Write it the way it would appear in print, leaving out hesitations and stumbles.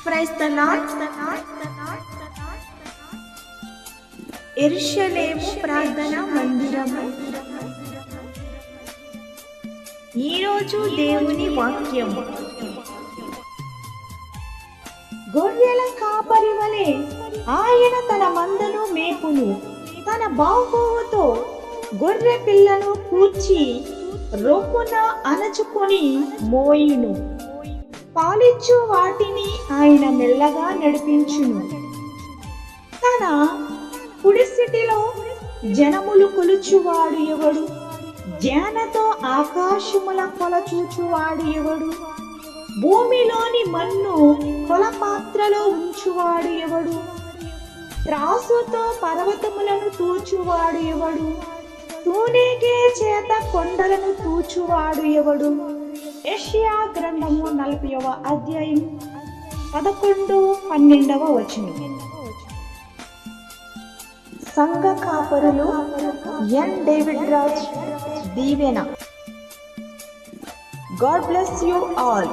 Praise the lord. యెరూషలేము ప్రార్థన మందిరము. ఈరోజు దేవుని వాక్యము. గొర్రెల కాపరి వలె ఆయన తన మందను మేపును. తన బాహువుతో గొర్రె పిల్లను కూర్చి రొమ్మున అణచుకొని మోయిను. పాలిచ్చు వాటిని ఆయన మెల్లగా నడిపించును. తన కుడిసిటిలో జనములు కొలుచువాడు ఎవడు? జ్ఞానతో ఆకాశముల కొలచూచువాడు ఎవడు? భూమిలోని మన్ను కొలపాత్రలో ఉంచువాడు ఎవడు? త్రాసుతో పర్వతములను తూచువాడు ఎవడు? తూనీగే చేత కొండలను తూచువాడు ఎవడు? యెషయా గ్రంథము 40వ అధ్యాయం 11-12 వచనం. సంఘ కాపరులు ఎన్. డేవిడ్ రాజ్ దీవెన. God bless you all.